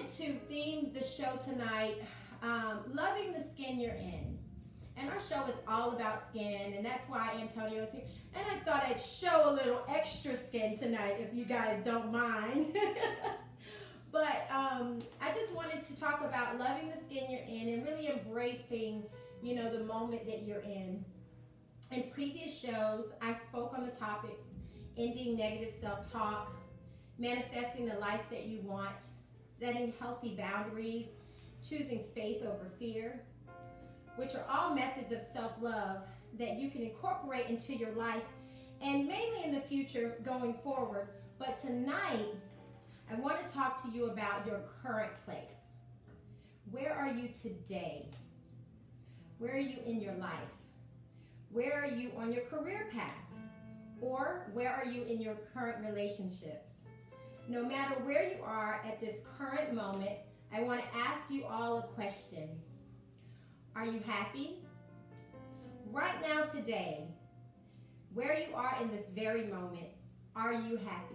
wanted to theme the show tonight, loving the skin you're in. And our show is all about skin, and that's why Antonio is here. And I thought I'd show a little extra skin tonight, if you guys don't mind. But I just wanted to talk about loving the skin you're in and really embracing, the moment that you're in. In previous shows, I spoke on the topics: ending negative self-talk, manifesting the life that you want, setting healthy boundaries, choosing faith over fear, which are all methods of self-love that you can incorporate into your life and mainly in the future going forward. But tonight, I want to talk to you about your current place. Where are you today? Where are you in your life? Where are you on your career path? Or where are you in your current relationships? No matter where you are at this current moment, I want to ask you all a question. Are you happy? Right now, today, where you are in this very moment, are you happy?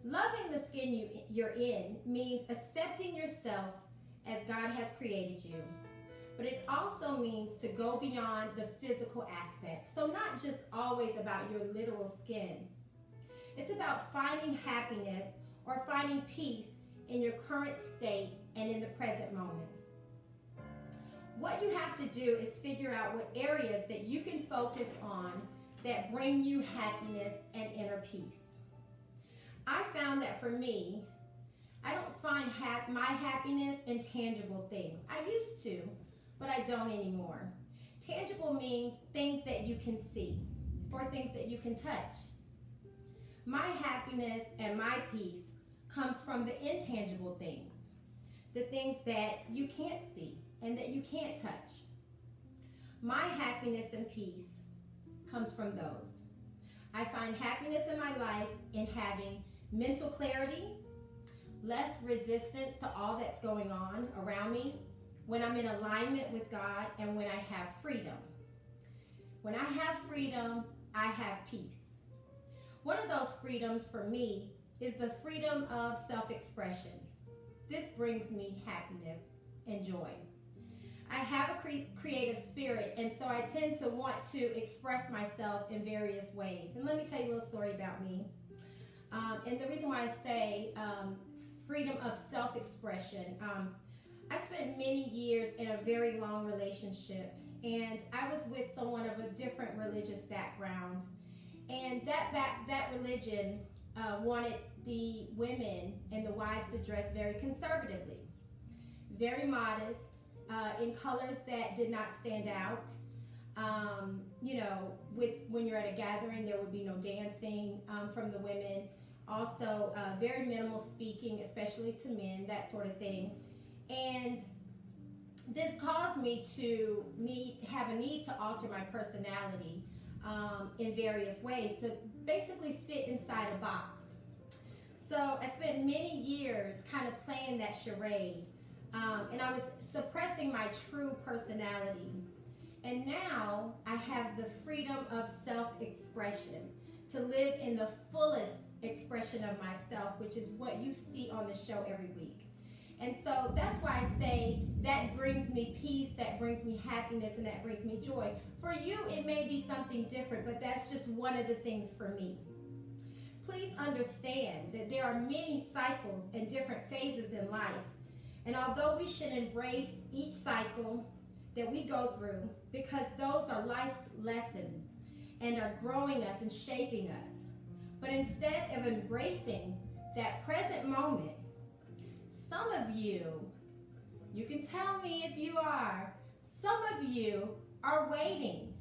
Loving the skin you're in means accepting yourself as God has created you. But it also means to go beyond the physical aspect. So not just always about your literal skin. It's about finding happiness or finding peace in your current state and in the present moment. What you have to do is figure out what areas that you can focus on that bring you happiness and inner peace. I found that for me, I don't find my happiness in tangible things. I used to, but I don't anymore. Tangible means things that you can see or things that you can touch. My happiness and my peace comes from the intangible things, the things that you can't see and that you can't touch. My happiness and peace comes from those. I find happiness in my life in having mental clarity, less resistance to all that's going on around me, when I'm in alignment with God, and when I have freedom. When I have freedom, I have peace. One of those freedoms for me is the freedom of self-expression. This brings me happiness and joy. I have a creative spirit, and so I tend to want to express myself in various ways. And let me tell you a little story about me. And the reason why I say freedom of self-expression, I spent many years in a very long relationship, and I was with someone of a different religious background. And that religion wanted the women and the wives to dress very conservatively, very modest, in colors that did not stand out. When you're at a gathering, there would be no dancing from the women. Also, very minimal speaking, especially to men, that sort of thing. And this caused me to have a need to alter my personality in various ways to basically fit inside a box. So I spent many years kind of playing that charade, and I was suppressing my true personality. And now I have the freedom of self-expression to live in the fullest expression of myself, which is what you see on the show every week. And so that's why I say that brings me peace, that brings me happiness, and that brings me joy. For you, it may be something different, but that's just one of the things for me. Please understand that there are many cycles and different phases in life. And although we should embrace each cycle that we go through, because those are life's lessons and are growing us and shaping us. But instead of embracing that present moment, some of you can tell me if you are, some of you are waiting.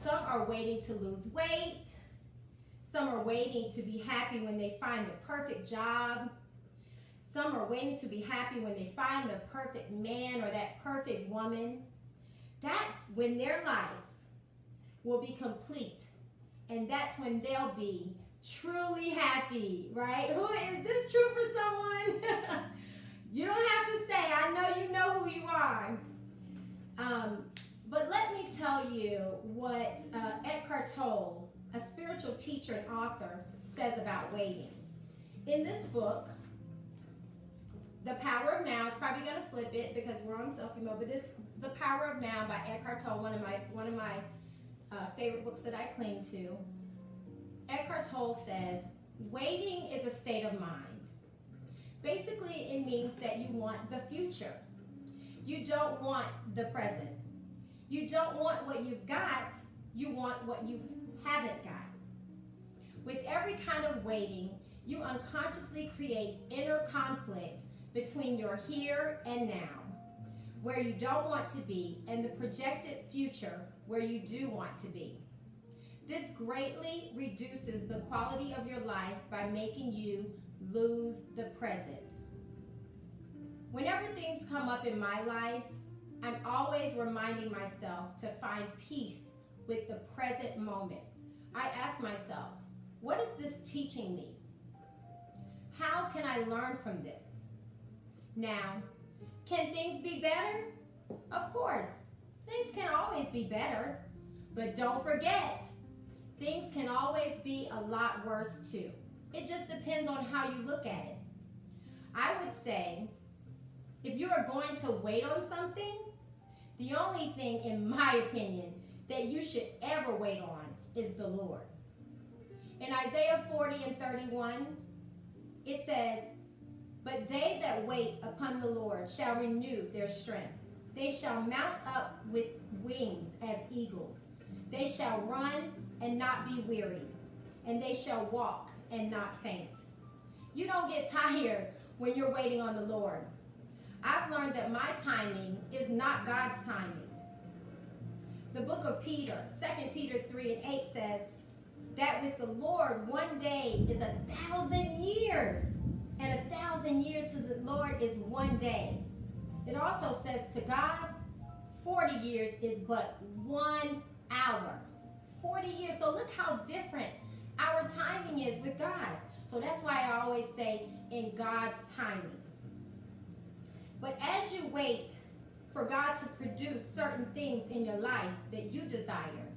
Some are waiting to lose weight. Some are waiting to be happy when they find the perfect job. Some are waiting to be happy when they find the perfect man or that perfect woman. That's when their life will be complete. And that's when they'll be truly happy, right? Is this true for someone? You don't have to say, I know you know who you are. But let me tell you what Eckhart Tolle, a spiritual teacher and author, says about waiting. In this book, The Power of Now. It's probably going to flip it because we're on selfie mode, but this The Power of Now by Eckhart Tolle, one of my favorite books that I cling to. Eckhart Tolle says, waiting is a state of mind. Basically, it means that you want the future. You don't want the present. You don't want what you've got, you want what you haven't got. With every kind of waiting, you unconsciously create inner conflict between your here and now, where you don't want to be, and the projected future where you do want to be. This greatly reduces the quality of your life by making you lose the present. Whenever things come up in my life, I'm always reminding myself to find peace with the present moment. I ask myself, what is this teaching me? How can I learn from this? Now, can things be better? Of course, things can always be better, but don't forget, things can always be a lot worse too. It just depends on how you look at it. I would say, if you are going to wait on something, the only thing, in my opinion, that you should ever wait on is the Lord. In Isaiah 40:31, it says, but they that wait upon the Lord shall renew their strength. They shall mount up with wings as eagles. They shall run and not be weary, and they shall walk and not faint. You don't get tired when you're waiting on the Lord. I've learned that my timing is not God's timing. The book of Peter, 2 Peter 3:8 says that with the Lord, one day is 1,000 years, and 1,000 years to the Lord is one day. It also says to God, 40 years is but 1 hour. 40 years. So look how different our timing is with God's. So that's why I always say in God's timing. But as you wait for God to produce certain things in your life that you desire,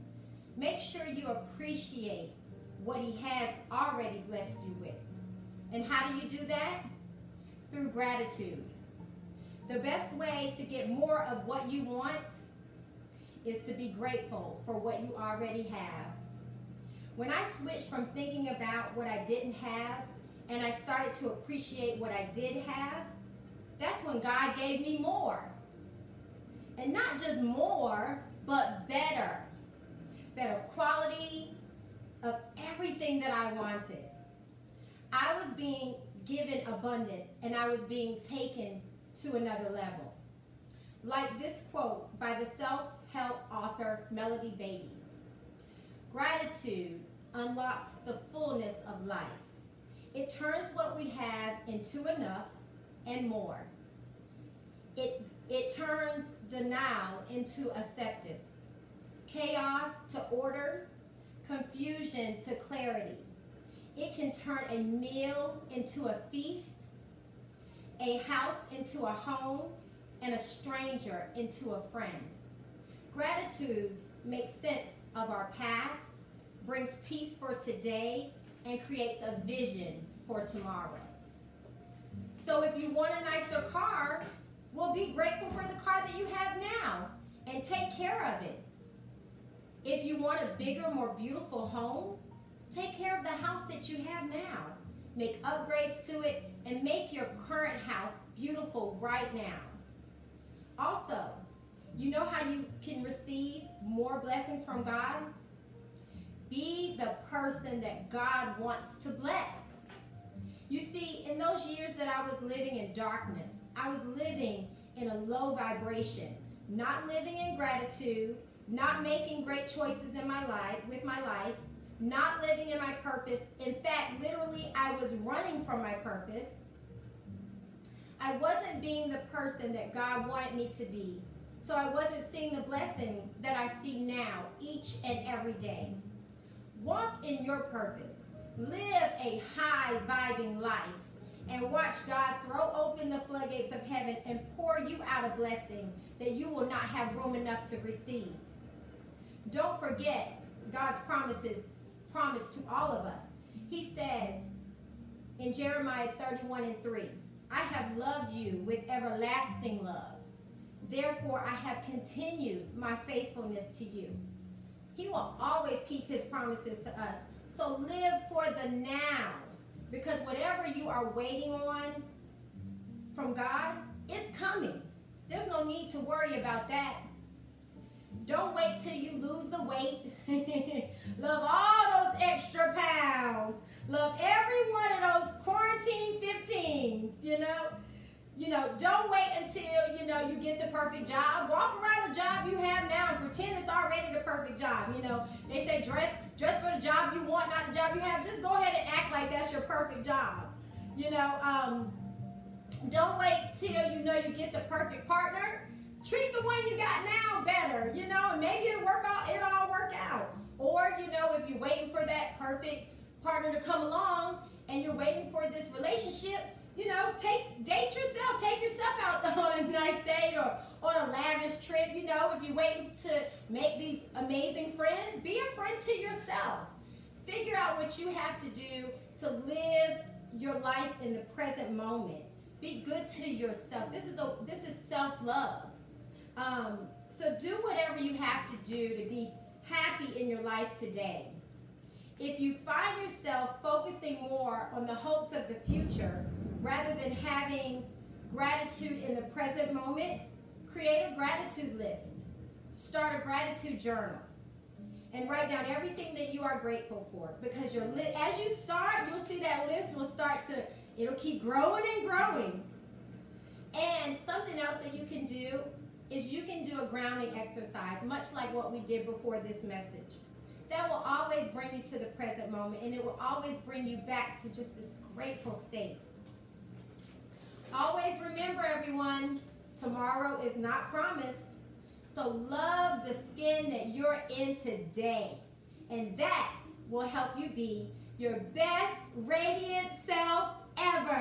make sure you appreciate what He has already blessed you with. And how do you do that? Through gratitude. The best way to get more of what you want is to be grateful for what you already have. When I switched from thinking about what I didn't have and I started to appreciate what I did have, that's when God gave me more. And not just more, but better. Better quality of everything that I wanted. I was being given abundance and I was being taken to another level. Like this quote by the self-help author Melody Beattie. Gratitude unlocks the fullness of life. It turns what we have into enough and more. It turns denial into acceptance, chaos to order, confusion to clarity. It can turn a meal into a feast, a house into a home, and a stranger into a friend. Gratitude makes sense of our past, brings peace for today, and creates a vision for tomorrow. So if you want a nicer car, well, be grateful for the car that you have now and take care of it. If you want a bigger, more beautiful home, take care of the house that you have now. Make upgrades to it and make your current house beautiful right now. Also, you know how you can receive more blessings from God? Be the person that God wants to bless. You see, in those years that I was living in darkness, I was living in a low vibration, not living in gratitude, not making great choices in my life, not living in my purpose. In fact, literally, I was running from my purpose. I wasn't being the person that God wanted me to be. So I wasn't seeing the blessings that I see now each and every day. Walk in your purpose. Live a high-vibing life and watch God throw open the floodgates of heaven and pour you out a blessing that you will not have room enough to receive. Don't forget God's promise to all of us. He says in Jeremiah 31:3, I have loved you with everlasting love. Therefore, I have continued my faithfulness to you. He will always keep his promises to us. So live for the now, because whatever you are waiting on from God, it's coming. There's no need to worry about that. Don't wait till you lose the weight. Love all those extra pounds. Love every one of those quarantine 15s, don't wait until, you get the perfect job. Walk around the job you have now and pretend it's already the perfect job. They say dress for the job you want, not the job you have. Just go ahead and act like that's your perfect job. Don't wait till you get the perfect partner. Treat the one you got now better, and maybe it'll all work out. Or, if you're waiting for that perfect partner to come along and you're waiting for this relationship, date yourself. Take yourself out on a nice date or on a lavish trip. If you're waiting to make these amazing friends, be a friend to yourself. Figure out what you have to do to live your life in the present moment. Be good to yourself. This is self-love. So do whatever you have to do to be happy in your life today. If you find yourself focusing more on the hopes of the future rather than having gratitude in the present moment, create a gratitude list. Start a gratitude journal. And write down everything that you are grateful for. Because as you start, you'll see that list will it'll keep growing and growing. And something else that you can do is you can do a grounding exercise, much like what we did before this message. That will always bring you to the present moment, and it will always bring you back to just this grateful state. Always remember, everyone, tomorrow is not promised. So love the skin that you're in today. And that will help you be your best radiant self ever.